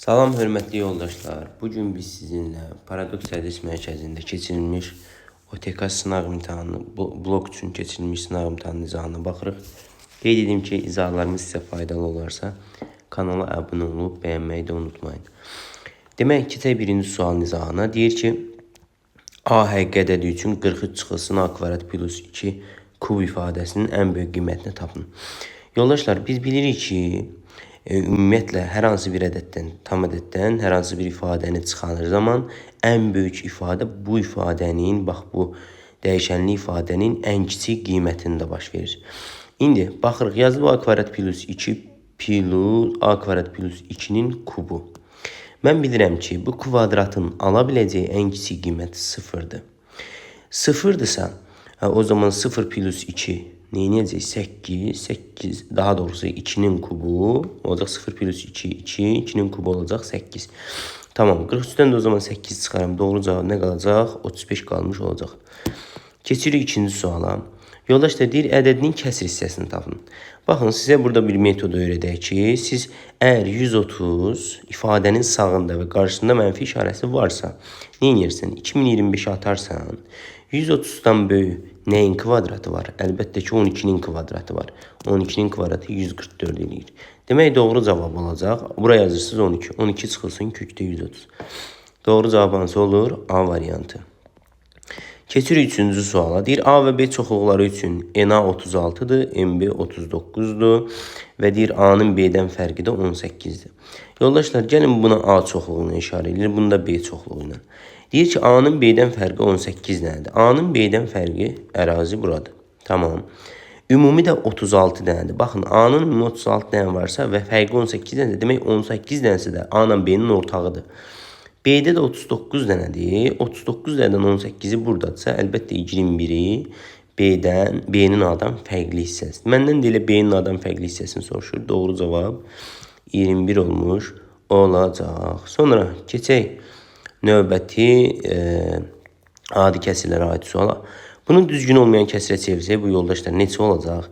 Salam hörmətli yoldaşlar. Bugün biz sizinlə Paradoks Hədis Mərkəzində keçirilmiş OTK sınaq imtahanı, blok üçün keçirilmiş sınaq imtahanı izahına baxırıq. Qeyd edim ki, izahlarımız sizə faydalı olarsa kanala abunə olub bəyənməyi də unutmayın. Demək, keçək birinci sualın izahına. Deyir ki, A həqiqi ədədi üçün 43 çıxılsın A kvadrat plus 2 kub ifadəsinin ən böyük qiymətini tapın. Yoldaşlar, biz bilirik ki, ümumiyyətlə hər hansı bir ədəddən, tam ədəddən hər hansı bir ifadəni çıxarır zaman ən böyük ifadə bu ifadənin, bax bu dəyişənli ifadənin ən kiçik qiymətində baş verir. İndi baxırıq, yazılıb A kvadrat plus 2 plus A kvadrat plus 2-nin kubu. Mən bilirəm ki, bu kvadratın ala biləcəyi ən kiçik qiyməti sıfırdır. Sıfırdırsa, o zaman 0 plus 2 neyəcək? 8, daha doğrusu 2'nin kubu olacaq 0 plus 2, 2'nin kubu olacaq 8. Tamam, 43'dən də o zaman 8 çıxarım. Doğru cavab nə qalacaq? 35 qalmış olacaq. Keçirik ikinci suala. Yoldaşlar deyir, ədədinin kəsr hissəsini tapın. Baxın, sizə burada bir metod öyrədək ki, siz əgər 130 ifadənin sağında və qarşısında mənfi işarəsi varsa, nə edirsən? 2025'i atarsan, 130'dan böyük nəyin kvadratı var? Əlbəttə ki, 12'nin kvadratı var. 12'nin kvadratı 144 eləyir. Demək, doğru cavab olacaq. Buraya yazırsınız 12. 12 çıxılsın kökdə 130. Doğru cavab hansı olur? A variantı. Keçirik üçüncü suala. Deyir, A və B çoxluqları üçün NA 36'dır, MB 39'dur və deyir, A'nın B'dən fərqi də 18'dir. Yoldaşlar, gəlin buna A çoxluğuna işarə edilir, bunu da B çoxluğuna. Deyir ki, A'nın B'dən fərqi 18 nədir? A'nın B'dən fərqi ərazi buradır. Tamam. Ümumi də 36 dənədir. Baxın, A'nın ümumi 36 dənə varsa və fərqi 18 dənədir. Demək, 18 dənəsi də A ilə B'nin ortağıdır. B'də də 39 dənədir. 39 dənədən 18'i buradadırsa, əlbəttə 21'i B'nin A'dan fərqli hissəsi. Məndən də elə B'nin A'dan fərqli hissəsini soruşur. Doğru cavab 21 olmuş olacaq. Sonra keçək növbəti adi kəsirlərə aid suala. Bunun düzgün olmayan kəsirə çevirsək, bu yoldaşlar neçə olacaq?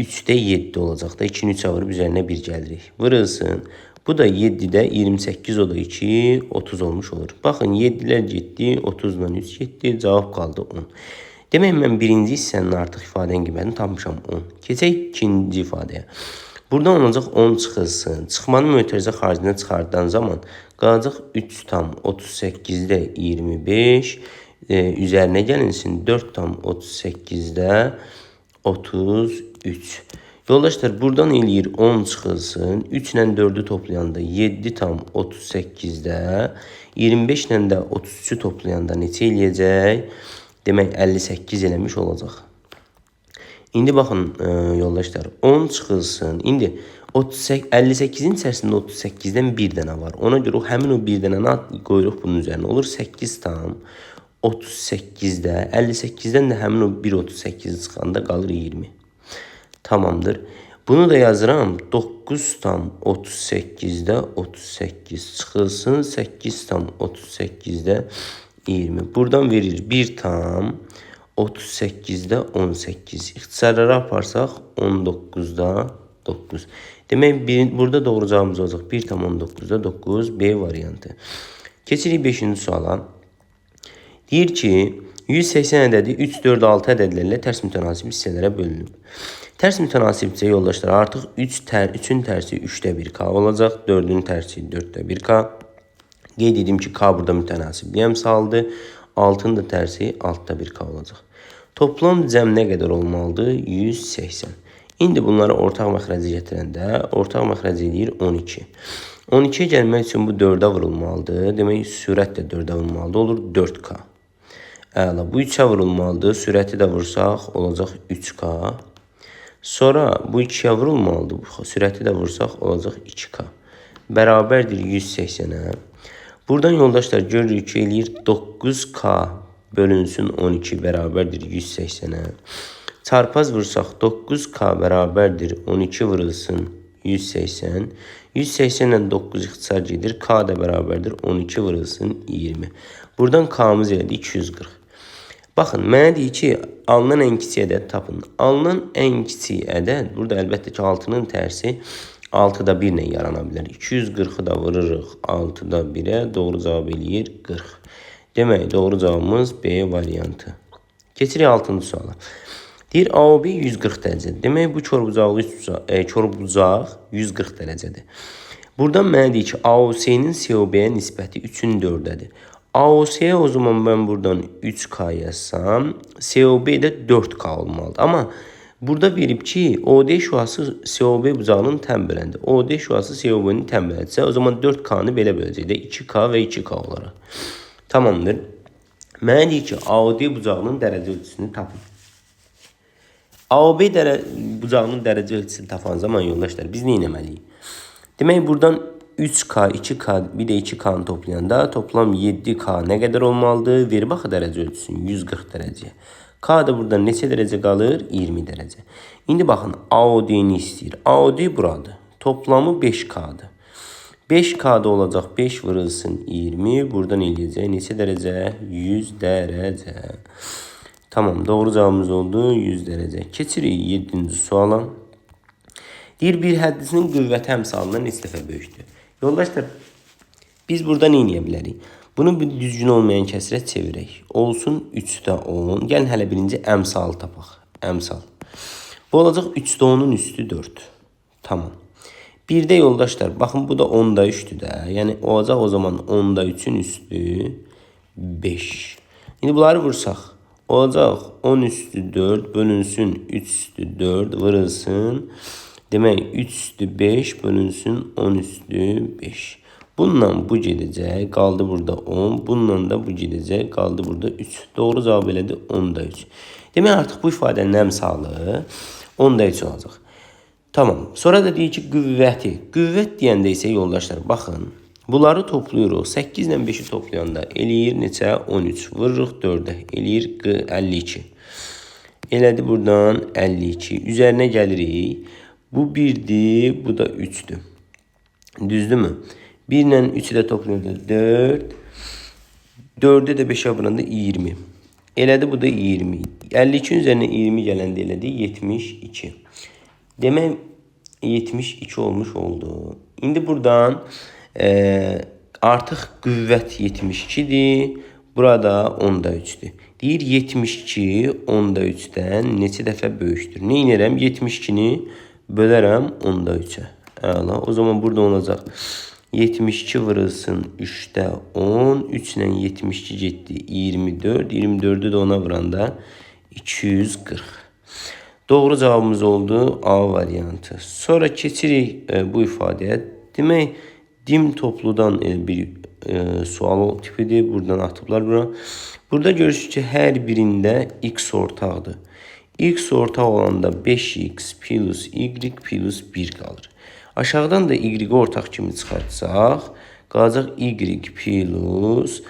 3'də 7 olacaq da 2'ni 3'ə vurub üzərinə 1 gəlirik. Vırılsın. Bu da 7'də 28, o da 2, 30 olmuş olur. Baxın, 7'lər getdi, 30'dan 3 getdi, cavab qaldı 10. Demək, mən birinci hissənin artıq ifadənin qiymətini tapmışam 10. Keçək ikinci ifadəyə. Buradan olacaq 10 çıxılsın. Çıxmanı mötərizə xaricində çıxardılan zaman qalacaq 3 tam 38'də 25, üzərinə gəlinsin 4 tam 38'də 33. Yoldaşlar, buradan eləyir 10 çıxılsın. 3 ilə 4'ü toplayanda 7 tam 38'də, 25 ilə də 33'ü toplayanda neçə eləyəcək? Demək, 58 eləmiş olacaq. İndi baxın, yoldaşlar, 10 çıxılsın. İndi 58'in içərisində 38'dən bir dənə var. Ona görə həmin o bir dənəni qoyuruq bunun üzərinə. Olur 8 tam 38'də, 58'dən də həmin o 1.38'i çıxanda qalır 20. Tamamdır. Bunu da yazıram. 9 tam 38'də 38 çıxılsın. 8 tam 38'də 20. Buradan verir 1 tam 38'də 18. İxtisarlara aparsaq 19'da 9. Demək, burada doğru cavabımız olacaq. 1 tam 19'da 9. B variantı. Keçirik 5-ci suala. Deyir ki, 180 ədədi 3, 4, 6 ədədlərlə tərs mütənasib hissələrə bölünüb. Tərs mütənasibcə yoldaşlar, artıq 3'ün tərsi 3'də 1K olacaq, 4'ün tərsi 4'də 1K. Qeyd edim ki, K burada mütənasibliyi əmsaldır, 6'ın da tərsi 6'da 1K olacaq. Toplam cəm nə qədər olmalıdır? 180. İndi bunları ortaq məxrəcə gətirəndə, ortaq məxrəcə eləyir 12. 12'ye gəlmək üçün bu 4'ə vurulmalıdır. Demək, sürət də 4'ə vurulmalıdır, olur 4K. Əla, bu 3'ə vurulmalıdır, sürəti də vursaq olacaq 3K. Sonra bu 2'ye vurulmalıdır, sürəti də vursaq olacaq 2K. Bərabərdir 180'ə. Buradan yoldaşlar görürük ki, eləyir 9K bölünsün 12 bərabərdir 180'ə. Çarpaz vursaq 9K bərabərdir 12 vurulsun 180. 180 ilə 9 ixtisar gedir. K da bərabərdir 12 vurulsun 20. Buradan K'mız elədi 240. Baxın, mənə deyir ki, alınan ən kiçik ədəd tapın. Alınan ən kiçik ədəd, burada əlbəttə ki, 6'nın tərsi 6'da 1 ilə yarana bilər. 240'ı da vururuq 6'da 1'ə. Doğru cavab eləyir 40. Demək, doğru cavabımız B variantı. Keçirik 6-cı suala. Deyir AOB 140 dərəcədir. Demək, bu çorbucaq 140 dərəcədir. Buradan mənə deyir ki, AOC-nin COB-yə nisbəti 3'ün 4'dədir. AOC-yə o zaman mən buradan 3K yazsam, COB də 4K olmalıdır. Amma burada verib ki, OD şüası COB bucağının tənbələndir. OD şüası COB-nin tənbələndirsə, o zaman 4K-nı belə böləcəkdə 2K və 2K olaraq. Tamamdır. Mənə deyir ki, AOD bucağının dərəcə ölçüsünü tapın. AOB bucağının dərəcə ölçüsünü tapan zaman yoldaşlar biz nə etməliyik? Demək, buradan 3K, 2K, bir də 2K-nı toplayanda toplam 7K nə qədər olmalıdır? Ver baxı dərəcə ölçüsünü 140 dərəcəyə. K da buradan neçə dərəcə qalır? 20 dərəcə. İndi baxın, AOD-ni istəyir. AOD buradır. Toplamı 5K-dır. 5K-da olacaq 5 vurulsun 20. Buradan eləyəcək neçə dərəcə? 100 dərəcə. Tamam, doğru cavabımız oldu 100 dərəcə. Keçirik 7-ci suala. Deyir, bir həddisinin qüvvəti əmsalından neçə dəfə böyükdür? Yoldaşlar, biz burada nə edə bilərik? Bunu bir düzgün olmayan kəsrə çevirək. Olsun 3'də 10. Gəlin hələ birinci əmsalı tapaq. Əmsal. Bu olacaq 3'də 10'un üstü 4. Tamam. Bir də yoldaşlar, baxın bu da 10'da 3'dür də. Yəni olacaq o zaman 10'da 3'ün üstü 5. İndi bunları vursaq. Olacaq 10 üstü 4 bölünsün 3 üstü 4 vurulsun. Demək 3 üstü 5 bölünsün 10 üstü 5. Bununla bu gedəcək, qaldı burada 10. Bununla da bu gedəcək, qaldı burada 3. Doğru cavab elədi 10'da 3. Demək artıq bu ifadənin əmsalı 10'da 3 olacaq. Tamam. Sonra da deyir ki, qüvvəti. Qüvvət deyəndə isə yoldaşlar, baxın. Bunları toplayırıq. 8 ilə 5'i toplayanda eləyir neçə? 13. Vururuq 4'ə. Eləyir 52. Elədi buradan 52. Üzərinə gəlirik. Bu 1'dir, bu da 3'dür. Düzdürmü? 1 ilə 3'ü də toplayanda 4. 4'e də 5'ə vuranda 20. Elədi bu da 20. 52'nin üzərinə 20 gələndə elədi 72. Demək 72 olmuş oldu. İndi buradan artıq qüvvət 72'dir. Burada 10'da 3'dür. Deyir 72 10'da 3'dən neçə dəfə böyükdür? Nə edirəm? 72'ni bölərəm 10'da 3'ə. Əla. O zaman burada olacaq 72 vurulsun 3'də 10. 3 ilə 72 getdi 24. 24'ü də ona vuranda 240. Doğru cavabımız oldu A variantı. Sonra keçirik bu ifadəyə. Demək, dim topludan bir sual tipidir. Buradan atıblar bura. Burada görürsünüz ki, hər birində x ortaqdır. X ortaq olanda 5x plus y plus 1 qalır. Aşağıdan da y ortaq kimi çıxartsaq, qalacaq y plus,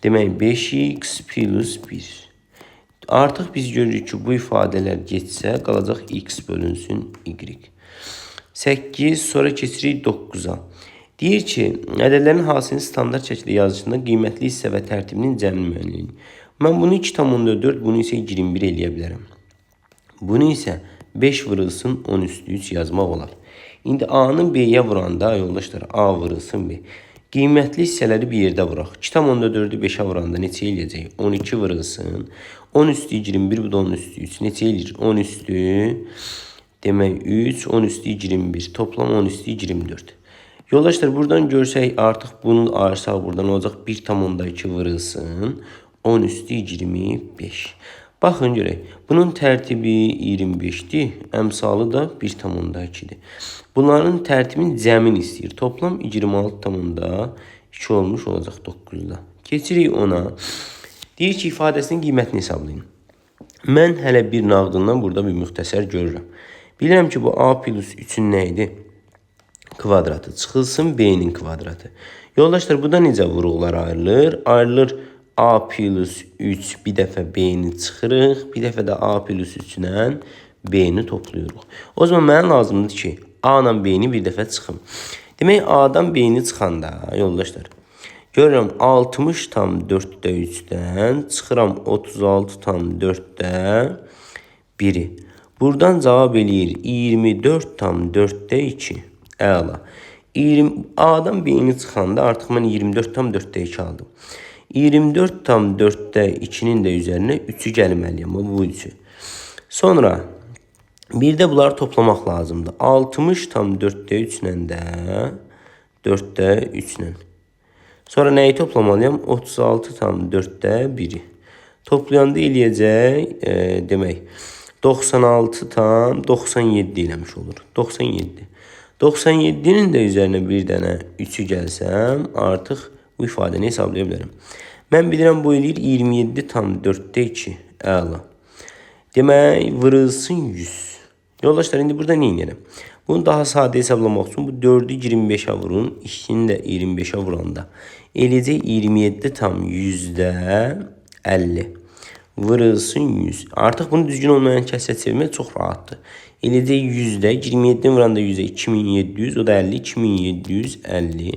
demək 5x plus 1. Artıq biz görürük ki, bu ifadələr getsə, qalacaq x bölünsün y. 8, sonra keçirik 9'a. Deyir ki, ədədlərin hasilini standart şəkildə yazışında qiymətli hissə və tərtibinin cəmini müəyyən edin. Mən bunu 2,4, bunu isə 21 eləyə bilərəm. Bunu isə 5 vurulsun 10 üstü 3 yazmaq olar. İndi A-nın B-yə vuranda, yoldaşlar, A vurulsun B. Qiymətli hissələri bir yerdə vuraq. 2,4'ü 5'ə vuranda neçə eləyəcək? 12 vurulsun. 10 üstü 21, bu da 10 üstü 3. Neçə eləyir? 10 üstü, demək 3, 10 üstü 21. Toplam 10 üstü 24. Yoldaşlar, buradan görsək artıq bunu ayırsaq buradan olacaq 1,2 vurulsun. 10 üstü 25. Baxın görək. Bunun tərtibi 25'dir. Əmsalı da 1,2'dir. Bunların tərtibinin cəmini istəyir. Toplam 26,2 olmuş olacaq 9'da. Keçirik ona. Deyir ki, ifadəsinin qiymətini hesablayın. Mən hələ bir nağdından burada bir müxtəsər görürəm. Bilirəm ki, bu A plus 3'ün nə idi? Kvadratı çıxılsın B'nin kvadratı. Yoldaşlar, burada necə vuruqlar ayrılır? Ayrılır A plus 3 bir dəfə B'ni çıxırıq. Bir dəfə də A plus 3 ilə B'ni toplayırıq. O zaman mənə lazımdır ki, A ilə B'ni bir dəfə çıxım. Demək, A'dan B'ni çıxanda, yoldaşlar, görürəm 60,4'də 3'dən, çıxıram 36,4'də 1'i. Buradan cavab eləyir 24,4'də 2. Əla. 20 A'dan B-ni çıxanda artıq mən 24,4-də 2 aldım. 24,4-də 2-nin də üzərinə 3-ü gəlməliyəm. Bu 3-ü. Sonra bir də bunları toplamaq lazımdır. 60,4-də 3 ilə də 4-də 3 ilə. Sonra nəyi toplamalıyam? 36,4-də 1-i. Toplayanda eləyəcək, demək, 96,97 eləmiş olur. 97. 97-nin də üzərinə bir dənə 3-ü gəlsəm, artıq bu ifadəni hesablaya bilərəm. Mən bilirəm, bu eləyir 27,4-də 2. Əla. Demək, vırılsın 100. Yoldaşlar, indi burada nə edirəm? Bunu daha sadə hesablamaq üçün bu 4-ü 25-ə vurun, 2-ni də 25-ə vuranda eləyəcək 27,100-də 50 vırılsın 100. Artıq bunu düzgün olmayan kəsrə çevirmək çox rahatdır. Eləcək 100-də 27-ni vuranda 100-ə 2700, o da 50, 2750.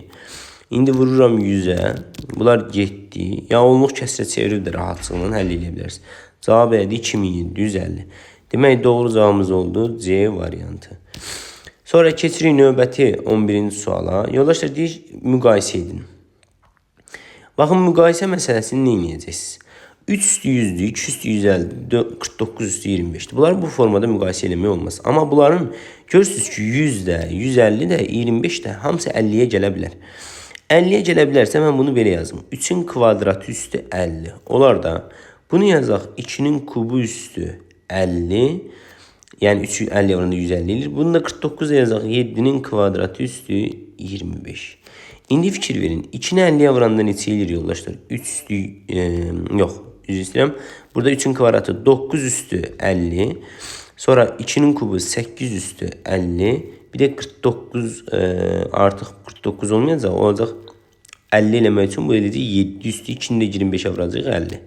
İndi vururam 100-ə. Bunlar getdi. Yanlış kəsrə çevirib də rahatçılıqla həll edə bilərsiniz. Cavab elədi 2750. Demək, doğru cavabımız oldu C variantı. Sonra keçirik növbəti 11-ci suala. Yoldaşlar, deyir, müqayisə edin. Baxın, müqayisə məsələsini nə edəcəksiniz? 3 üstü 100'dür, 2 üstü 150, 49 üstü 25'dir. Bunlar bu formada müqayisə eləmək olmaz. Amma bunların görürsünüz ki 100-də, 150-də, 25-də hamısı 50-yə gələ bilər. 50-yə gələ bilərsə mən bunu belə yazım. 3-ün kvadratı üstü 50. Olar da bunu yazaq 2-nin kubu üstü 50. Yəni 3 50 oranında 150 edir. Bunu da 49'a yazaq 7-nin kvadratı üstü 25. İndi fikir verin. 2'ni 50'ye vuranda neçə edir yoldaşlar? 3 üstü yox. Üzr istəyirəm. Burada 3'ün kvadratı 9 üstü 50. Sonra 2'nin kubu 8 üstü 50. Bir de 49 artıq 49 olmayacaq. Olacaq 50 eləmək üçün bu eləcək 7 üstü 2'ni də 25'ə vuracaq 50.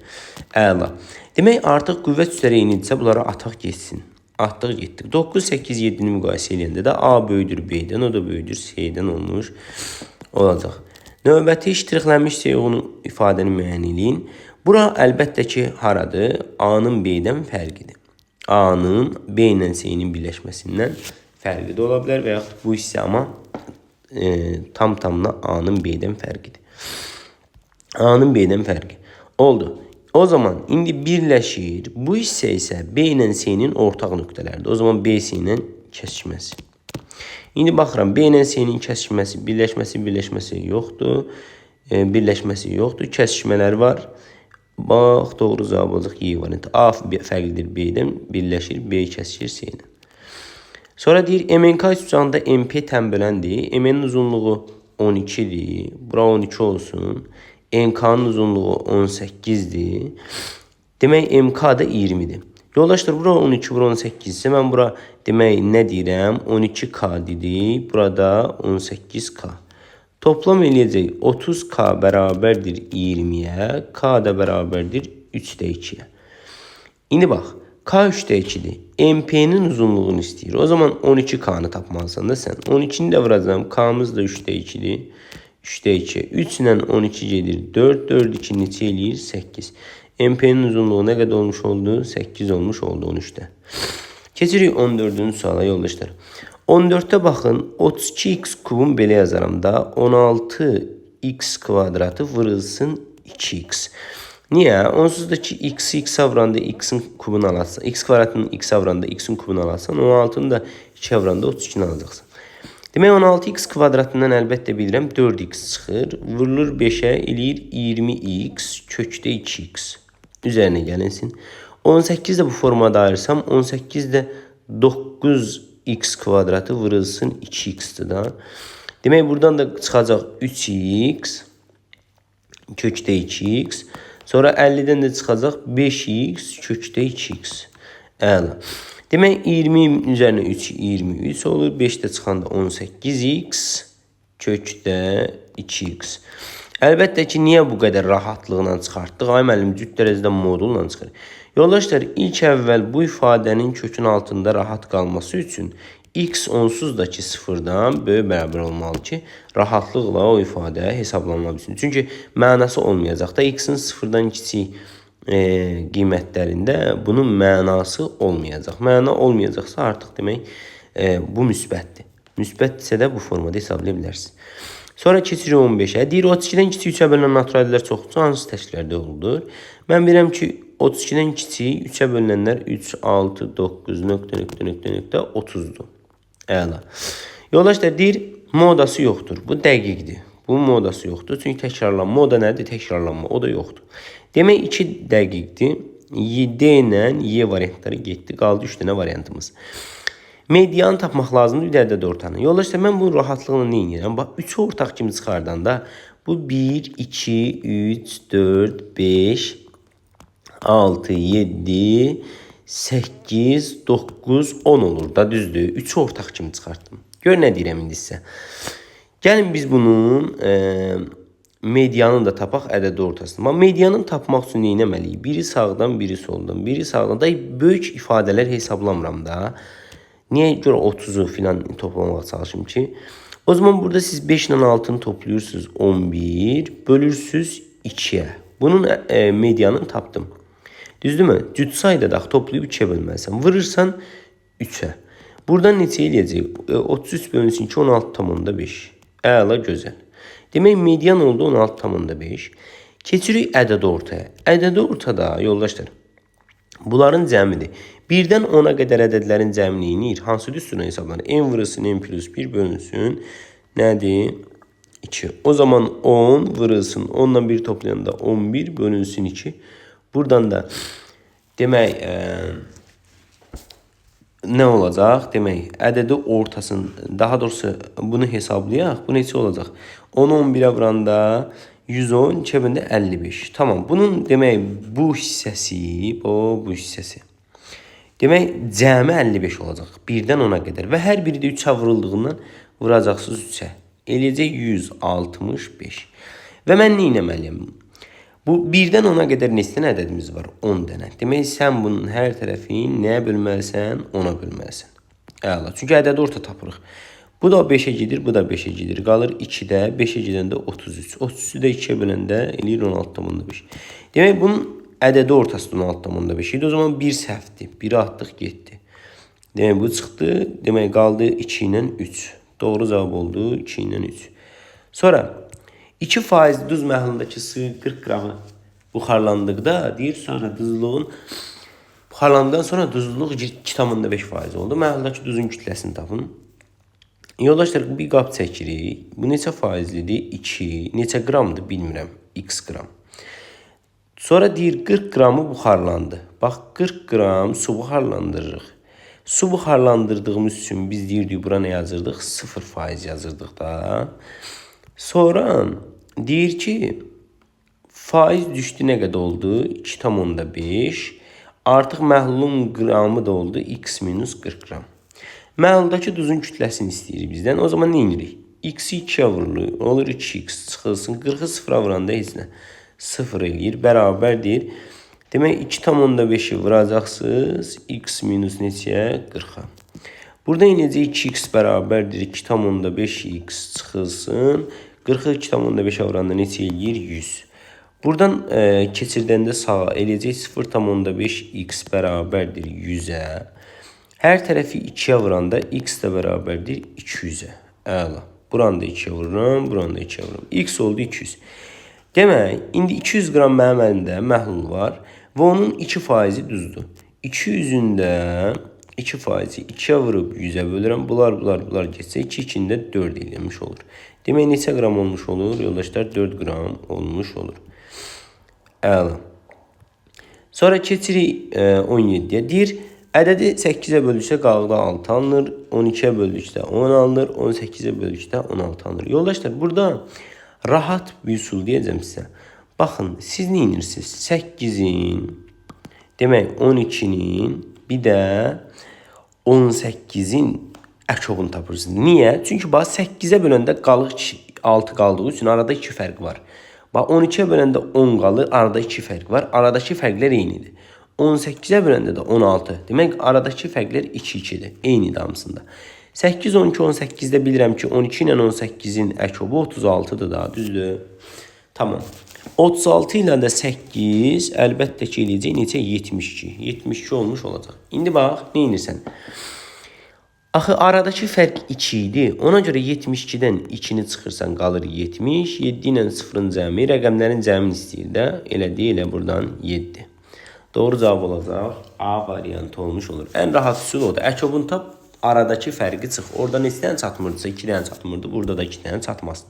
Əla. Demək artıq qüvvət üstləri eynidirsə bunlara ataq geçsin. Atdıq getdik. 9, 8, 7'ni müqayisə edəndə də A böyüdür B'dən, o da böyüdür C'dən olmuş olacaq. Növbəti iştirilənmiş C-nin ifadəni müəyyən eləyin. Bura əlbəttə ki, haradır? A-nın B-dən fərqidir. A-nın B ilə C-nin birləşməsindən fərqi də ola bilər və yaxud bu hissə amma tam-tamına A-nın B-dən fərqidir. A-nın B-dən fərqi. Oldu. O zaman indi birləşir. Bu hissə isə B ilə C-nin ortaq nöqtələridir. O zaman B C ilə kəsişməsi. İndi baxıram, B ilə C-nin kəsişməsi, birləşməsi yoxdur. Birləşməsi yoxdur. Kəsişmələr var. Bax, doğru cavab olacaq Y variantı. A fərqlidir B-dən, birləşir, B kəsişir C-dən. Sonra deyir, MNK üçbucağında MP tənböləndir. MN-in uzunluğu 12'dir. Bura 12 olsun. NK'nın uzunluğu 18'dir. Demək, MK da 20'dir. Yoldaşlar, bura 12, bura 18 ise mən bura demək nə deyirəm? 12K dedik. Burada 18K. Toplam eləyəcək 30K bərabərdir 20'yə. K da bərabərdir 3'də 2'yə. İndi bax, K 3'də 2'dir. MP'nin uzunluğunu istəyir. O zaman 12K'nı tapmalısan da sən. 12'ni də vuracağım. K'mız da 3'də 2'dir. 3'də 2. 3 ilə 12 gedir. 4, 4, 2 neçə eləyir? 8. MP'nin uzunluğu nə qədər olmuş oldu? 8 olmuş oldu 13'də. Keçirik 14-cü suala yoldaşlar. 14'te baxın, 32x kubun belə yazaram da 16x kvadratı vurulsun 2x. Niyə? Onsuz da ki x avranda x'in kubunu alarsan, x kvadratının x avranda x'in kubunu alarsan, 16'nı da 2 avranda 32'ni alacaqsan. Demək 16x kvadratından əlbəttə bilirəm 4x çıxır. Vurulur 5'ə eləyir 20x kökdə 2x. Üzərinə gəlinsin. 18 də bu formada ayırsam 18 də 9x kvadratı vurulsun 2x'dir da. Demək buradan da çıxacaq 3x kökdə 2x. Sonra 50'dən də çıxacaq 5x kökdə 2x. Əla. Demək 20 üzərinə 3 23 olur. 5'də çıxanda 18x kökdə 2x. Əlbəttə ki, niyə bu qədər rahatlıqla çıxartdıq? Ay müəllim, cüt dərəcədə modulla çıxır. Yoldaşlar, ilk əvvəl bu ifadənin kökün altında rahat qalması üçün x onsuz da ki 0-dan böyük bərabər olmalı ki, rahatlıqla o ifadə hesablanma bilsin. Çünki mənası olmayacaq da x-in 0-dan kiçik qiymətlərində bunun mənası olmayacaq. Məna olmayacaqsa artıq demək bu müsbətdir. müsbətsə də bu formada hesablaya bilərsiniz. Sonra keçirik 15-ə. Deyir 32-dən kiçik 3-ə bölünən natural ədədlər çoxdursa hansı təşkillərdə olur? Mən bilirəm ki 32-dən kiçik 3-ə bölünənlər 3, 6, 9, nöqtə, 30'dur. Əla. Yoldaşlar deyir modası yoxdur. Bu dəqiqdir. Bu modası yoxdur. Çünki təkrarlanma. Moda nədir? Təkrarlanma. O da yoxdur. Demək 2 dəqiqdir. D ilə Y variantları getdi. Qaldı 3 dənə variantımız. Medianı tapmaq lazımdır bir ədəd ortanı. Yoldaşlar mən bunu rahatlıqla nə edirəm? Bax 3 ortaq kimi çıxardanda bu 1, 2, 3, 4, 5, 6, 7, 8, 9, 10 olur da düzdür. 3 ortaq kimi çıxartdım. Gör nə deyirəm indi sizə. Gəlin biz bunun medianını da tapaq ədəd ortasını. Amma medianını tapmaq üçün nə etməliyik? Biri sağdan, biri soldan. Biri sağdan da böyük ifadələr hesablamıram da. Niyə görə 30'u filan toplamağa çalışım ki? O zaman burada siz 5 ilə 6'nı toplayırsınız 11, bölürsünüz 2'ye. Bunun medianını tapdım. Düzdürmü? Cüt sayda da toplayıb 2'ye bölməlisən. Vırırsan 3'e. Buradan neçə eləyəcək? 33 bölünsün ki 16,5. Əla, gözəl. Demək median oldu 16,5. Keçirik ədəd ortaya. Ədəd ortada yoldaşlar. Bunların cəmidir. 1-dən 10'a qədər ədədlərin cəmini inir. Hansı düsturuna hesablanır? N vurulsun N plus 1 bölünsün. Nədir? 2. O zaman 10 vurulsun. 10'dan 1 toplayanda 11 bölünsün 2. Buradan da demək nə olacaq? Demək ədədi ortasını daha doğrusu bunu hesablayaq. Bu neçə olacaq? 10'u 11'ə vuranda 110 çəbində 55. Tamam. Bunun demək bu hissəsi, bu hissəsi. Demək cəmi 55 olacaq. 1-dən 10'a qədər və hər biri də 3'ə vuruldığından vuracaqsınız 3'ə. Eləyəcək 165. Və mən nə etməliyəm? Bu 1-dən 10'a qədər neçə dənə ədədimiz var? 10 dənə. Demək sən bunun hər tərəfini nəyə bölməlisən? 10'a bölməlisən. Əla. Çünki ədəd orta tapırıq. Bu da 5'e gedir, bu da 5'e gedir. Qalır 2'də, 5'e gedəndə 33. 33'ü də 2'ye böləndə eləyir 16,5. Demək bunun ədədi ortası 16,5 idi. O zaman 1 səhvdir. 1'i atdıq, getdi. Demək bu çıxdı. Demək qaldı 2 ilə 3. Doğru cavab oldu 2 ilə 3. Sonra 2% duz məhlulundakı su 40 qramı buxarlandıqda deyir sonra duzluğun buxarlandıqdan sonra duzluluq 2,5% oldu. Məhlulundakı duzun kütləsini tapın. Yoldaşlar bir qap çəkirik. Bu neçə faizlidir? 2. Neçə qramdır bilmirəm. X qram. Sonra deyir 40 qramı buxarlandı. Bax 40 qram su buxarlandırırıq. Su buxarlandırdığımız üçün biz deyirdik bura nə yazırdıq? 0% yazırdıq da. Sonra deyir ki faiz düşdü nə qədər oldu? 2,5. Artıq məhlulun qramı da oldu x minus 40 qram. Məhlundakı duzun kütləsini istəyir bizdən. O zaman nə edirik? X-i 2'ye vurulur. Olur 2x çıxılsın. 40'ı 0'a vuranda heç nə. 0 eləyir. Bərabərdir. Demək 2,5'i vuracaqsınız. X minus neçəyə? 40'a. Burada eləyəcək 2x bərabərdir. 2,5x çıxılsın. 40'ı 2,5'e vuranda neçə eləyir? 100. Buradan keçirdəndə sağa eləyəcək 0,5x bərabərdir 100'ə. Hər tərəfi 2'ye vuranda x də bərabərdir 200'ə. Əla. Buranı da 2'ye vururam, buranı da 2'ye vururam. X oldu 200. Demək, indi 200 qram mənim əlimdə məhlul var və onun 2%-i duzdur. 200'ün də 2%-i 2'ye vurub 100'ə bölürəm. Bunlar geçsə 2-2'nin də 4 eləmiş olur. Demək, neçə qram olmuş olur? Yoldaşlar 4 qram olmuş olur. Əla. Sonra keçirik 17'ye. Deyir, ədədi 8'e bölüksə qaldı 6 alınır. 12'ye bölükdə 10 alınır. 18'e bölükdə 16 alınır. Yoldaşlar burada rahat bir usul deyəcəm sizə. Baxın, siz nə edirsiniz? 8'in, demək 12'nin, bir də 18'in əkobunu tapırsınız. Niyə? Çünki bax 8'e böləndə qalıq 6 qaldığı üçün arada 2 fərq var. Bax 12'ye böləndə 10 qalır, arada 2 fərq var. Aradakı fərqlər eynidir. 18'e böləndə də 16. Demək aradakı fərqlər 2-2'dir. Eynidir hamısında. 8, 12, 18'də bilirəm ki 12 ilə 18'in əkobu 36'dır da, düzdür? Tamam. 36 ilə də 8 əlbəttə ki eləyəcək neçə? 72. 72 olmuş olacaq. İndi bax, nə edirsən? Axı aradakı fərq 2 idi. Ona görə 72-dən 2-ni çıxırsan qalır 70. 7 ilə 0-ın cəmi, rəqəmlərin cəmini istəyir də. Elə deyil, elə buradan 7. Doğru cavab olacaq A variantı olmuş olur. Ən rahat üsul odur. Əkobun tap, aradakı fərqi çıx. Orada neçədən çatmırdısa 2-dən çatmırdı. Burada da 2-dən çatmasın.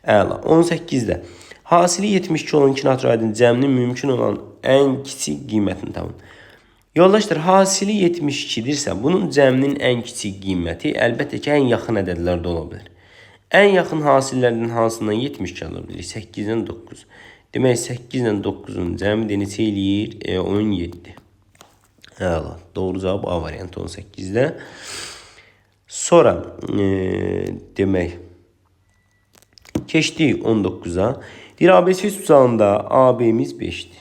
Əla. 18-də. Hasili 72 olan iki naturalin cəminin mümkün olan ən kiçik qiymətini tapın. Yoldaşlar, hasili 72-dirsə, bunun cəminin ən kiçik qiyməti əlbəttə ki, ən yaxın ədədlərdə ola bilər. Ən yaxın hasillərdən hansından 72 ala bilir? 8-dən 9. Demək, 8-dən 9-un cəmi neçə eləyir? 17. Əla, doğru cavab A variantı 18-də. Sonra, demək, keçdik 19-a. Bir ABC tutağında AB'miz 5'dir.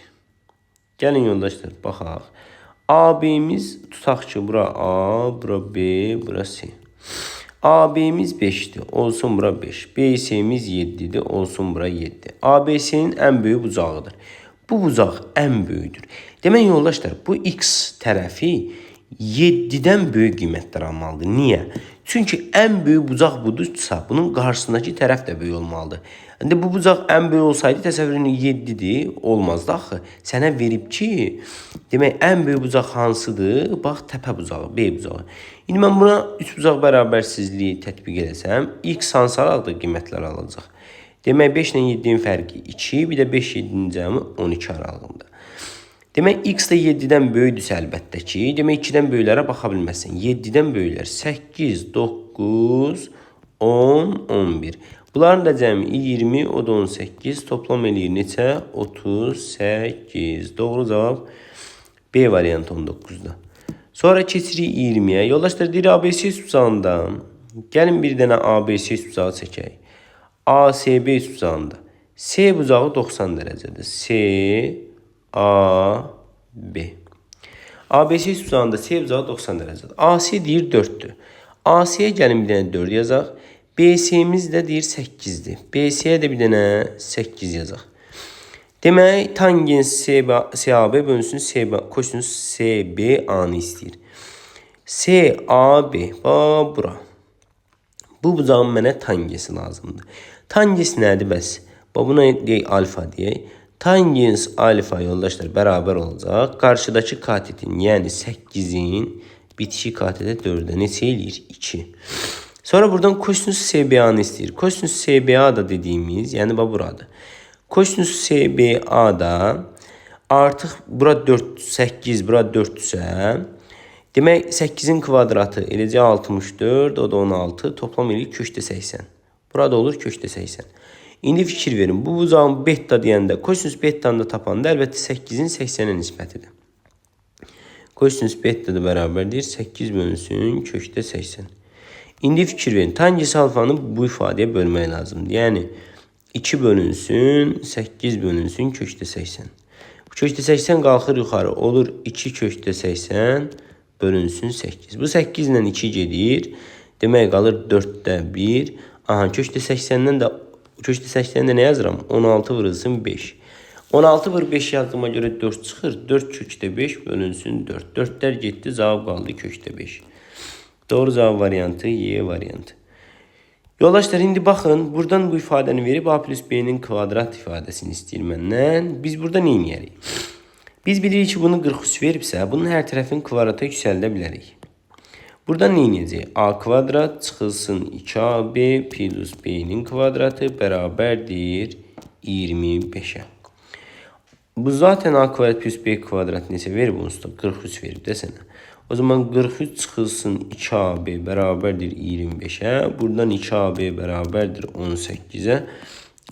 Gəlin yoldaşlar, baxaq. AB'miz tutaq ki, bura A, bura B, bura C. AB'miz 5'dir, olsun bura 5. BC'miz 7'dir, olsun bura 7. ABC'nin ən böyük bucağıdır. Bu bucaq ən böyüdür. Demək yoldaşlar, bu X tərəfi 7-dən böyük qiymətlər almalıdır. Niyə? Çünki ən böyük bucaq budursa, bunun qarşısındakı tərəf də böyük olmalıdır. İndi bu bucaq ən böyük olsaydı, təsəvvürünü 7-dir, olmazdı axı. Sənə verib ki, demək, ən böyük bucaq hansıdır? Bax, təpə bucağı, B bucağı. İndi mən buna 3 bucaq bərabərsizliyi tətbiq edəsəm, X hansı aralıq qiymətlər alacaq? Demək, 5 ilə 7-nin fərqi 2, bir də 5-7-nin cəmi 12 aralığında. Demək, X də 7-dən böyüdürsə əlbəttə ki, demək, 2-dən böyüklərə baxa bilməzsən. 7-dən böyüklər 8, 9, 10, 11. Bunların da cəmi 20, o da 18. Toplam eləyir neçə? 38. Doğru cavab B variantı 19-da. Sonra keçirik 20-yə. Yoldaşlar, deyir ABC tutacağında. Gəlin bir dənə ABC tutağı çəkək. ASB tutacağında. C bucağı 90 dərəcədir. C, A, B. ABC tutacağında C bucağı 90 dərəcədir. AC deyir 4'dür. AC'yə gəlin bir dənə 4 yazaq. BC'miz də deyir 8'dir. BC'yə də bir dənə 8 yazaq. Demək, tangens CAB bölünsün kosinus CBA-nı istəyir. CAB, bura. Bu bucağın mənə tangesi lazımdır. Tangens nədir bəs? Buna deyək alfa deyək. Tangens alfa yoldaşlar bərabər olacaq. Qarşıdakı katetin, yəni 8-in bitişi katete 4'də neçə eləyir? 2. Sonra buradan kosinus CBA-nı istəyir. Kosinus CBA da dediyimiz, yəni buradır. Kosinus CBA da artıq bura 4, 8, bura 4-sə, demək 8-in kvadratı eləcə 64, o da 16, toplam eləyir köşdə 80. Burada olur köşdə 80. İndi fikir verin, bu bucağın beta deyəndə, kosinus beta'nı da tapanda əlbəttə 8-in 80'ə nisbətidir. Kosinus beta da bərabərdir 8 bölünsün köşdə 80. İndi fikir verin, tangens alfanı bu ifadəyə bölmək lazımdır. Yəni 2 bölünsün 8 bölünsün köşdə 80. Bu köşdə 80 qalxır yuxarı, olur 2 köşdə 80 bölünsün 8. Bu 8 ilə 2 gedir. Demək qalır 4'də 1. Aha, köşdə 80'də nə yazıram? 16 vurulsun 5. 16 vur 5 yazdığıma görə 4 çıxır. 4 köşdə 5 bölünsün 4. 4'lər getdi, cavab qaldı köşdə 5. Doğru cavab variantı Y variantı. Yoldaşlar, indi baxın, buradan bu ifadəni verib A plus B'nin kvadrat ifadəsini istəyir məndən. Biz burada nə edərik? Biz bilirik ki, bunu 43 veribsə, bunun hər tərəfini kvadrata yüksəldə bilərik. Buradan nə edəcək? A kvadrat çıxılsın 2AB plus B'nin kvadratı bərabərdir 25'ə. Bu zaten A kvadrat plus B kvadrat neçə verib? Onsuz da 43 verib desənə. O zaman 43 çıxılsın 2AB bərabərdir 25'ə. Buradan 2AB bərabərdir 18'ə.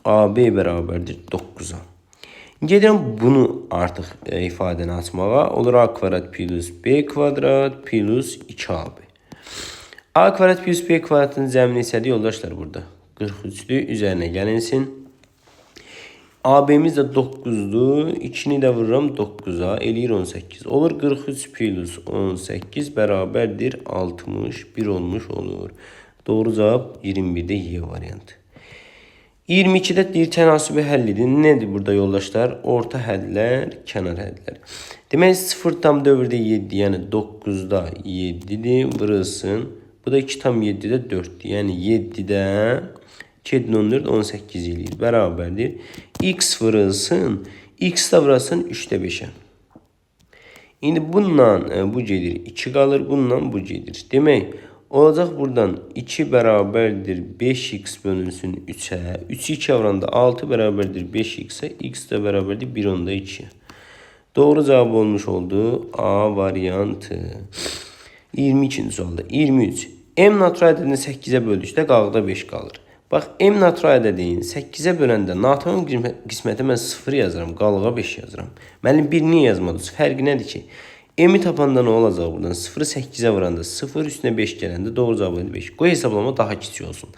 AB bərabərdir 9'a. Gedirəm bunu artıq ifadəni açmağa. Olur A kvadrat plus B kvadrat plus 2AB. A kvadrat plus B kvadratın cəmi neçədir yoldaşlar burada? 43'dür. Üzərinə gəlinsin. AB'miz də 9'dur. 2'ni də vururam 9'a. Eləyir 18. Olur 43 plus 18 bərabərdir 61 olmuş olur. Doğru cavab 21'də Y variantı. 22'də deyir tənasibi həllidir. Nədir burada yoldaşlar? Orta hədlər, kənar hədlər. Demək 0,4-də 7, yəni 9-da 7-dir, vurulsun. Bu da 2,7-də 4-dir. Yəni 7-də 2,14 18 eləyir. Bərabərdir. X vurulsun. X da vurulsun 3-də 5-ə. İndi bununla bu gedir 2 qalır. Bununla bu gedir. Demək olacaq buradan 2 bərabərdir 5x bölünsün 3-ə. 3'ü 2'ye vuranda 6 bərabərdir 5x'e. X də bərabərdir 1/2'ye. Doğru cevap olmuş oldu. A variantı. 22-ci sualda. 23. M natural ədədini 8'e böldükdə qağda 5 qalır. Bax, M natural ədədini 8'e böləndə natamam qismətə mən 0 yazıram, qalığa 5 yazıram. Mənim 1 niyə yazmadınız? Fərqi nədir ki? M'i tapanda nə olacaq buradan? 0'ı 8'e vuranda 0 üstünə 5 gələndə doğru cavabı 5. Qoy hesablama daha kiçik olsun.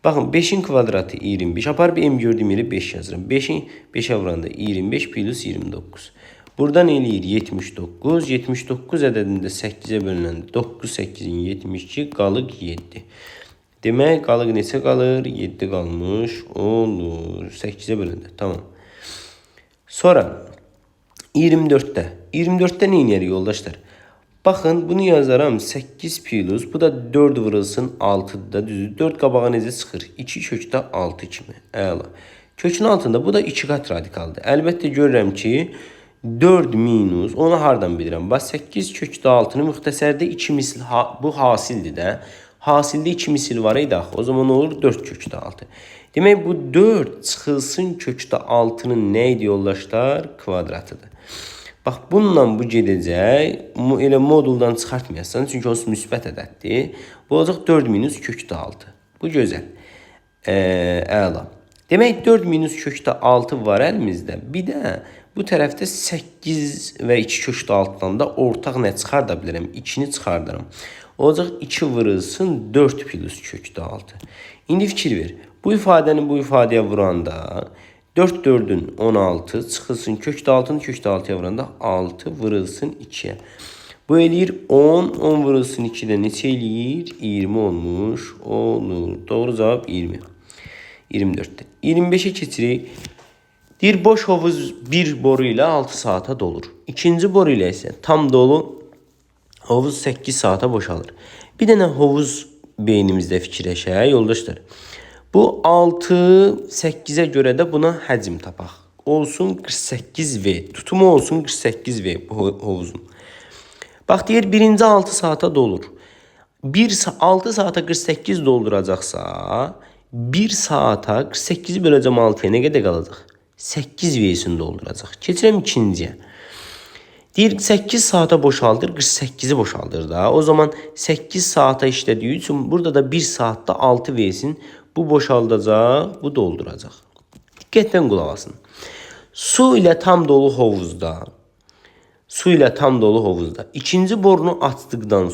Baxın 5'in kvadratı 25. Apar bir M gördüyüm yeri 5 yazıram. 5'i 5'e vuranda 25 plus 29. Buradan eləyir 79. 79 ədədində 8'e bölüləndə 9, 8'in 72 qalıq 7. Demək qalıq neçə qalır? 7 qalmış olur. 8'e böləndə. Tamam. Sonra 24'te. 24'te ne iner yoldaşlar? Bakın bunu yazaram 8 plus. Bu da 4 vurulsun 6'da düzdür. 4 qabağa necə çıxır? 2 kökdə 6 kimi. Əla. Kökün altında bu da 2 qat radikaldır. Əlbəttə görürəm ki 4 minus. Onu hardan bilirəm? Bax 8 kökdə 6'nı müxtəsərdə 2 misil bu hasildir də. Hasildə 2 misil var idi axı. O zaman olur 4 kökdə 6. Demək bu 4 çıxılsın kökdə 6'nın nə idi yoldaşlar? Kvadratıdır. Bax bununla bu gedəcək. Elə moduldan çıxartmayasan. Çünki o müsbət ədəddir. Bu olacaq 4 minus kökdə 6. Bu gözəl. Əla. Demək 4 minus kökdə 6 var əlimizdə. Bir də bu tərəfdə 8 və 2 kökdə 6'dan da ortaq nə çıxarda bilirəm? 2'ni çıxardarım. Olacaq 2 vurulsun 4 plus kökdə 6. İndi fikir ver. Bu ifadəni bu ifadəyə vuranda 4 4'ün 16 çıxılsın kökdə 6'nı kökdə 6'ya vuranda 6 vurulsun 2'ye. Bu eləyir 10. 10 vurulsun 2'də neçə eləyir? 20 olmuş olur. Doğru cavab 20. 24'te. 25'e keçirik. Bir boş hovuz bir boru ilə 6 saata dolur. İkinci boru ilə isə tam dolu hovuz 8 saata boşalır. Bir dənə hovuz beynimizdə fikirləşək yoldaşlar. Bu 6 8'e görə də buna həcm tapaq. Olsun 48V. Tutumu olsun 48V bu hovuzun. Bax deyir birinci 6 saata dolur. 6 saata 48 dolduracaqsa 1 saata 48'i böləcəm 6'ya nə qədər qalacaq? 8V'sini dolduracaq. Keçirəm ikinciyə. Deyir 8 saata boşaldır, 48'i boşaldır da. O zaman 8 saata işlədiyi üçün burada da 1 saatte 6V'sin bu boşaldacaq, bu dolduracaq. Diqqətlə qulaq asın. Su ilə tam dolu hovuzda. İkinci borunu açdıqdan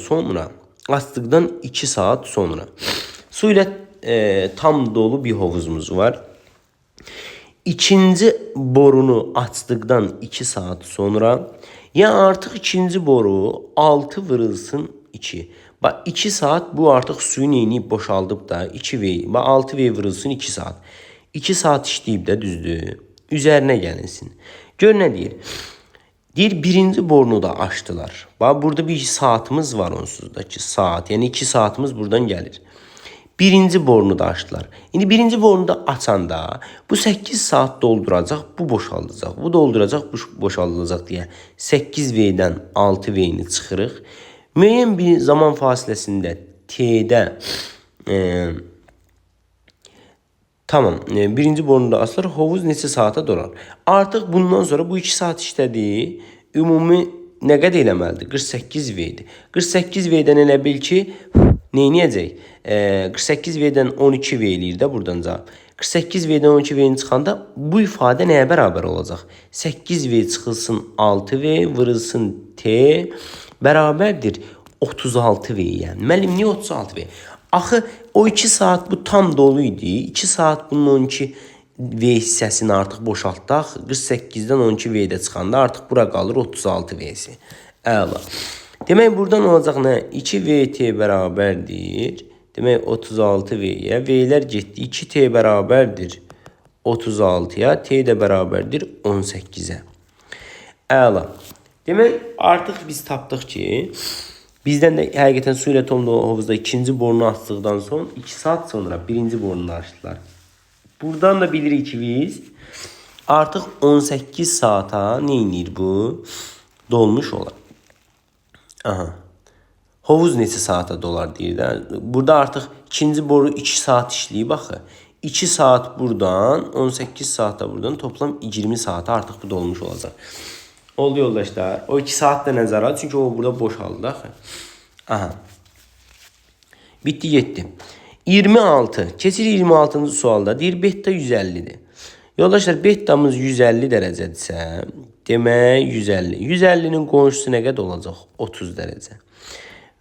2 saat sonra. Su ilə tam dolu bir hovuzumuz var. İkinci borunu açdıqdan 2 saat sonra, ya artıq ikinci boru 6 vurulsun 2. Bax 2 saat bu artıq suyun eyni boşaldıb da 2V. Bax 6V vurulsun 2 saat. 2 saat işləyib də düzdür. Üzərinə gəlinsin. Gör nə deyir? Deyir birinci borunu da açdılar. Bax burada bir saatimiz var onsuzdakı saat. Yəni 2 saatimiz buradan gəlir. Birinci borunu da açdılar. İndi birinci borunu da açanda bu 8 saat dolduracaq, bu boşaldacaq. Bu dolduracaq, bu boşaldılacaq deyə 8V'dən 6V'ni çıxırıq. Müəyyən bir zaman fasiləsində T'də tamam, birinci borunu da açdılar. Hovuz neçə saata dolar? Artıq bundan sonra bu 2 saat işlədi. Ümumi nə qədər eləməlidir? 48V'dir. 48V'dən elə bil ki neyniyəcək? 48V'dən 12V eləyir də buradan cavab. 48V'dən 12V'ni çıxanda bu ifadə nəyə bərabər olacaq? 8V çıxılsın 6V vurulsun T bərabərdir 36V. Yəni müəllim niyə 36V? Axı o 2 saat bu tam dolu idi. 2 saat bunun 12V hissəsini artıq boşaltdaq. 48'dən 12V'də çıxanda artıq bura qalır 36V'si. Əla. Demək buradan olacaq nə? 2VT bərabərdir Demək 36V'yə. V'lər getdi. 2T bərabərdir 36'ya. T də bərabərdir 18'ə. Əla. Demək artıq biz tapdıq ki, bizdən də həqiqətən su ilə Tomlu hovuzda ikinci borunu açdıqdan sonra 2 saat sonra birinci borunu açdılar. Buradan da bilirik ki biz artıq 18 saata nə edir bu? Dolmuş olar. Aha. Hovuz neçə saata dolar deyir də. Burada artıq ikinci boru 2 saat işləyib axı. 2 saat buradan, 18 saata buradan toplam 20 saata artıq bu dolmuş olacaq. Oldu yoldaşlar. O 2 saat da nəzərə al. Çünki o burada boşaldı axı. Aha. Bitti getdi. 26. Keçir 26-cı sualda. Deyir beta 150'dir. Yoldaşlar betamız 150 dərəcədirsə, demək 150. 150'nin qonşusu nə qədər olacaq? 30 dərəcə.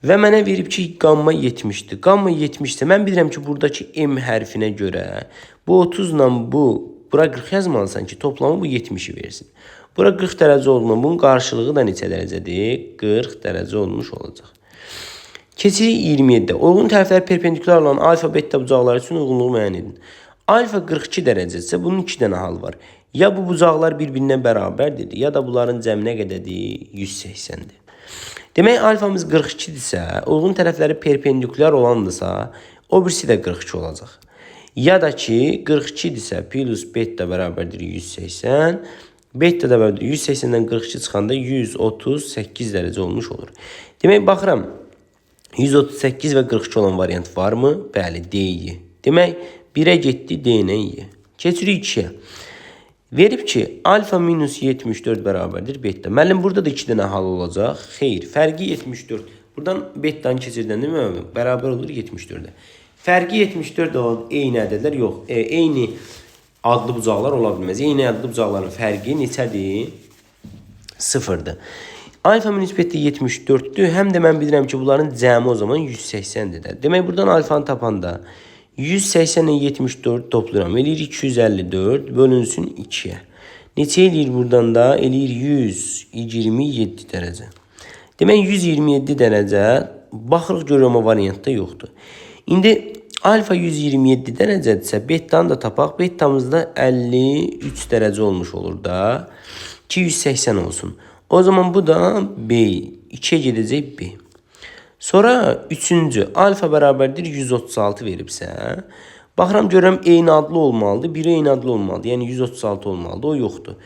Və mənə verib ki, qamma 70'dir. Qamma 70'dir. Mən bilirəm ki, buradakı M hərfinə görə bu 30 ilə bu, bura 40 yazmalısan ki, toplamı bu 70'i versin. Bura 40 dərəcə olduğundan bunun qarşılığı da neçə dərəcədir? 40 dərəcə olmuş olacaq. Keçirik 27'də. Uyğun tərəflər perpendikular olan alfa beta bucaqları üçün uyğunluğu müəyyən edin. Alfa 42 dərəcədirsə bunun 2 dənə hal var. Ya bu bucaqlar bir-birinə bərabərdir, ya da bunların cəmi nə qədərdir? 180'dir. Demək alfamız 42'dirsə, uyğun tərəfləri perpendikular olandırsa, o birisi də 42 olacaq. Ya da ki 42'dirsə plus beta bərabərdir 180, beta da bərabərdir 180'dən 42 çıxanda 138 dərəcə olmuş olur. Demək baxıram 138 və 42 olan variant varmı? Bəli, D-yi. Demək 1'ə getdi, D-nə iyi. Keçirik 2'yə. Verib ki, alfa minus 74 bərabərdir beta. Müəllim, burada da 2 dənə hal olacaq. Xeyr, fərqi 74. Buradan betanı keçirdən değil mi? Bərabər olur 74'də. Fərqi 74 olur. Eyni ədədlər yox. Eyni adlı bucaqlar ola bilməz. Eyni adlı bucaqların fərqi neçədir? 0'dır. Alfa minus beta 74'dür. Həm də mən bilirəm ki, bunların cəmi o zaman 180'dir. Demək, buradan alfanı tapanda 180 ilə 74 topluram. Eləyir 254 bölünsün 2'yə. Neçə eləyir buradan da? Eləyir 127 dərəcə. Demək 127 dərəcə. Baxırıq görürəm o variantda yoxdur. İndi alfa 127 dərəcədirsə betanı da tapaq. Betamız da 53 dərəcə olmuş olur da. 280 olsun. O zaman bu da B. 2'ye gedəcək B. Sonra 3-cü alfa bərabərdir 136 veribsə, baxıram görürəm eyni adlı olmalıdır, biri eyni adlı olmalıdır. Yəni 136 olmalıdır, o yoxdur.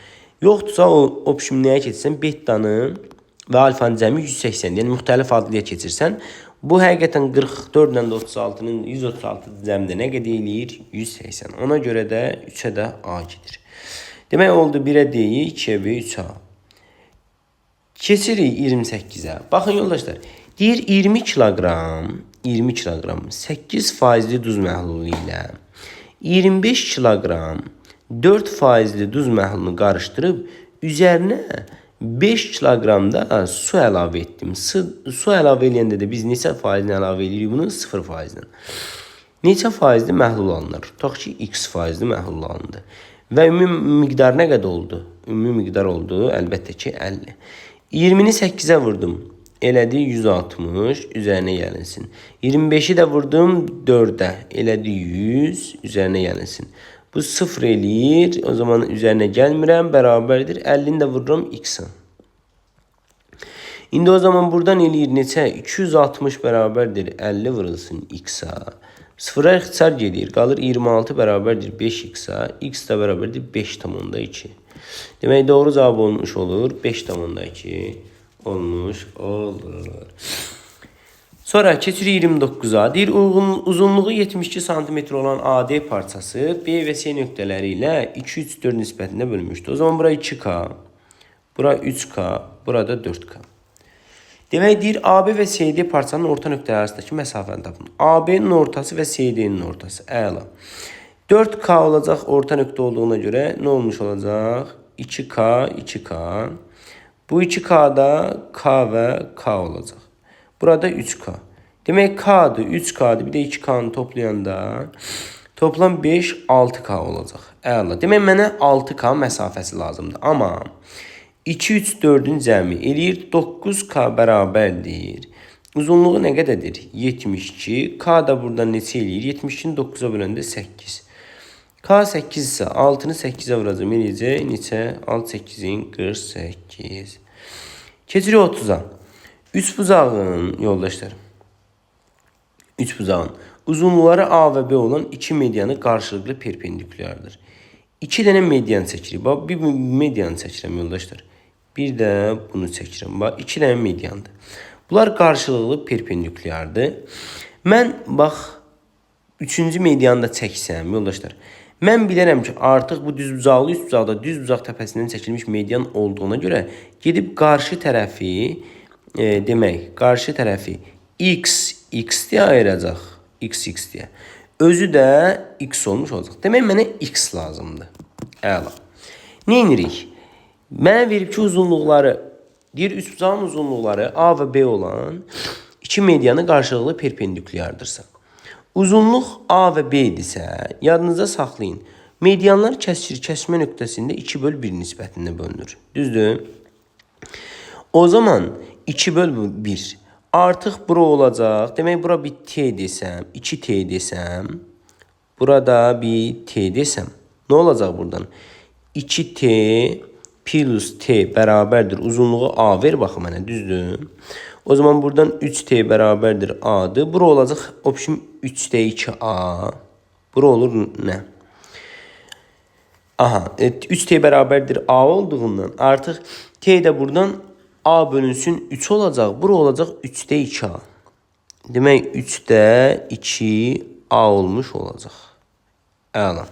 Yoxdursa o pişim nəyə keçirsən? Betanı və alfanın cəmi 180, yəni müxtəlif adlıya keçirsən. Bu həqiqətən 44 ilə 36'nın 136 cəmdə nə qədər eləyir? 180. Ona görə də 3'ə də A gedir. Demək oldu 1'ə D-yi, 2'ə B, 3'ə A. Keçirik 28'ə. Baxın yoldaşlar. Deyir 20 kilogram 8% duz məhlulu ilə 25 kilogram 4% duz məhlulunu qarışdırıb üzərinə 5 kilogram da su əlavə etdim. Su əlavə eləyəndə də biz neçə faizini əlavə edirik bunu? 0%. Neçə faizli məhlul alınır? Tutaq ki, x faizli məhlul alındı. Və ümumi miqdar nə qədər oldu? Ümumi miqdar oldu, əlbəttə ki, 50. 20'ni 8'ə vurdum. Elədi 160, üzərinə gəlinsin. 25'i də vurdum 4'ə. Elədi 100, üzərinə gəlinsin. Bu 0 eləyir. O zaman üzərinə gəlmirəm. Bərabərdir. 50'ni də vururum x-a. İndi o zaman buradan eləyir neçə? 260 bərabərdir. 50 vurulsun x-a. 0'a ixtisar gedir. Qalır 26 bərabərdir 5x-a. X da bərabərdir 5,2. Demək doğru cavab olmuş olur. 5,2 olmuş olur. Sonra keçirik 29'a. Deyir uzunluğu 72 cm olan AD parçası B və C nöqtələri ilə 2-3-4 nisbətində bölünmüşdür. O zaman bura 2K, bura 3K, burada 4K. Demək deyir AB və CD parçanın orta nöqtələri arasındakı məsafəni tapın. AB'nin ortası və CD'nin ortası. Əla. 4K olacaq orta nöqtə olduğuna görə nə olmuş olacaq? 2K, 2K. Bu 2K'da K və K olacaq. Burada 3K. Demək K'dır, 3K'dır. Bir də 2K'nı toplayanda toplam 5, 6K olacaq. Əla. Demək mənə 6K məsafəsi lazımdır. Amma 2, 3, 4'ün cəmi eləyir 9K bərabərdir. Uzunluğu nə qədərdir? 72. K da buradan neçə eləyir? 72-ni 9-a böləndə 8. K 8 isə 6-nı 8-ə vuracam. Eləyəcək neçə? 6 8-in 48. Keçirik 30-a. Üçbucağın yoldaşlar. Üçbucağın uzunluqları A və B olan iki medianı qarşılıqlı perpendikulyardır. 2 dənə median çəkirik. Bax, bir median çəkirəm yoldaşlar. Bir də bunu çəkirəm. Bax, 2 dənə mediandır. Bunlar qarşılıqlı perpendikulyardır. Mən bax 3-cü medianı da çəksəm yoldaşlar. Mən bilərəm ki, artıq bu düzbucaqlı üçbucaqda düzbucaq təpəsindən çəkilmiş median olduğuna görə gedib qarşı tərəfi demək, qarşı tərəfi x deyə ayıracaq. X deyə. Özü də x olmuş olacaq. Demək, mənə x lazımdır. Əla. Nə edirik? Mənə verib ki, uzunluqları, deyir, üçbucağın uzunluqları A və B olan iki medianı qarşılıqlı perpendikulyardırsa. Uzunluq A və B idisə, yadınızda saxlayın. Medianlar kəsmə nöqtəsində 2/1 nisbətində bölünür. Düzdür? O zaman 2/1 artıq bura olacaq. Demək, bura bir t desəm, 2t desəm, burada bir t desəm. Nə olacaq buradan? 2t plus t bərabərdir. Uzunluğu A ver baxın mənə, düzdür? O zaman buradan 3t bərabərdir A-dır. Bura olacaq, opşim 3t2a. Bura olur nə? Aha, 3t bərabərdir A olduğundan artıq t də buradan A bölünsün 3 olacaq. Bura olacaq 3d2a. Demək, 3d2a olmuş olacaq. Əla.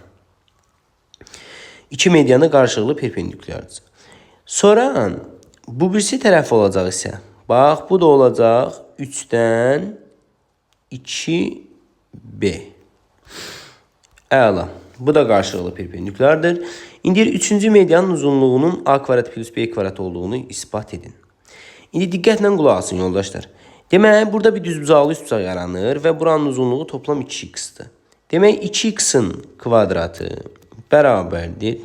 İki medianı qarşılıqlı perpendikulyardır. Sonra bu birisi tərəf olacaq isə. Bax, bu da olacaq 3-dən 2b. Əla. Bu da qarşılıqlı perpendikulardır. İndi 3-cü medianın uzunluğunun a kvadrat plus b kvadrat olduğunu ispat edin. İndi diqqətlə qulaq asın yoldaşlar. Demək, burada bir düzbucaqlı üçbucaq yaranır və buranın uzunluğu toplam 2x-dır. Demək, 2x-in kvadratı bərabərdir.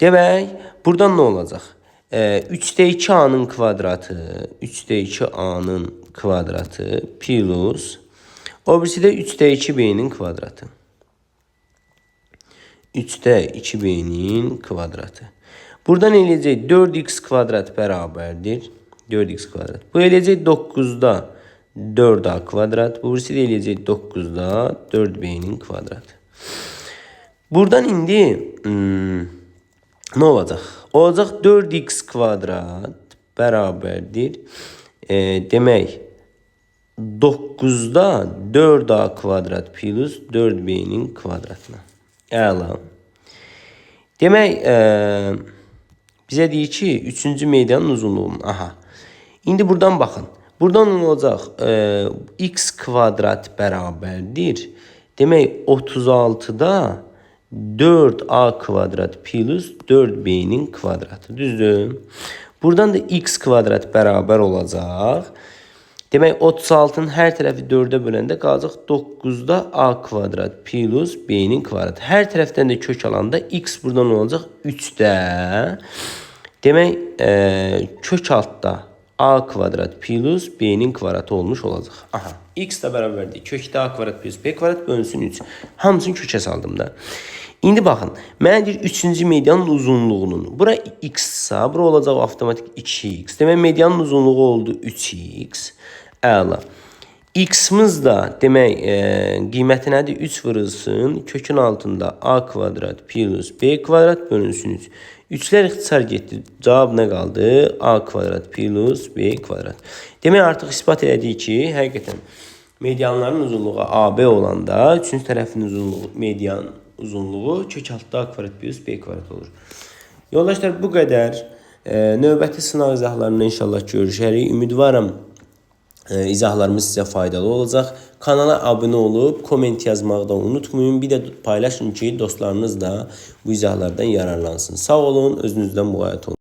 Demək, buradan nə olacaq? 3d2a-nın kvadratı, 3d2a-nın kvadratı plus o birisi də 3d2b-nin kvadratı. 3d2b-nin kvadratı. Buradan eləyəcək 4x kvadrat bərabərdir. 4x kvadrat. Bu eləyəcək 9-da 4a kvadrat. Bu birisi də eləyəcək 9-da 4b-nin kvadratı. Buradan indi nə olacaq? Olacaq 4x kvadrat bərabərdir. Demək, 9-da 4a kvadrat plus 4b-nin kvadratına. Əla. Demək, bizə deyir ki, 3-cü medianın uzunluğunun. Aha. İndi buradan baxın. Buradan olacaq x kvadrat bərabərdir. Demək, 36-da 4a kvadrat plus 4b'nin kvadratı. Düzdür? Buradan da x kvadrat bərabər olacaq. Demək, 36-nın hər tərəfi 4-ə böləndə qalacaq 9-da a kvadrat plus b'nin kvadratı. Hər tərəfdən də kök alanda x buradan olacaq 3-də. Demək, kök altda a kvadrat plus b'nin kvadratı olmuş olacaq. Aha, x da bərabərdir. Kökdə a kvadrat plus b kvadrat bölünsün 3. Hamısını kökə saldım da. İndi baxın, mənə deyir 3-cü medianın uzunluğunun. Bura x-sa, bura olacaq avtomatik 2x. Demək, medianın uzunluğu oldu 3x. Əla. X-miz da demək, qiyməti nədir? 3 vurulsun. Kökün altında a kvadrat plus b kvadrat bölünsün 3. 3'lər ixtisar getdi. Cavab nə qaldı? A kvadrat plus b kvadrat. Demək, artıq ispat elədik ki, həqiqətən medianların uzunluğu AB olanda 3-cü tərəfin uzunluğu, median uzunluğu kök altda a kvadrat plus b kvadrat olur. Yoldaşlar, bu qədər. Növbəti sınaq izahlarında inşallah görüşərik. Ümidvaram izahlarımız sizə faydalı olacaq. Kanala abunə olub, komment yazmaqdan unutmayın. Bir də paylaşın ki, dostlarınız da bu izahlardan yararlansın. Sağ olun, özünüzdən müğayət olun.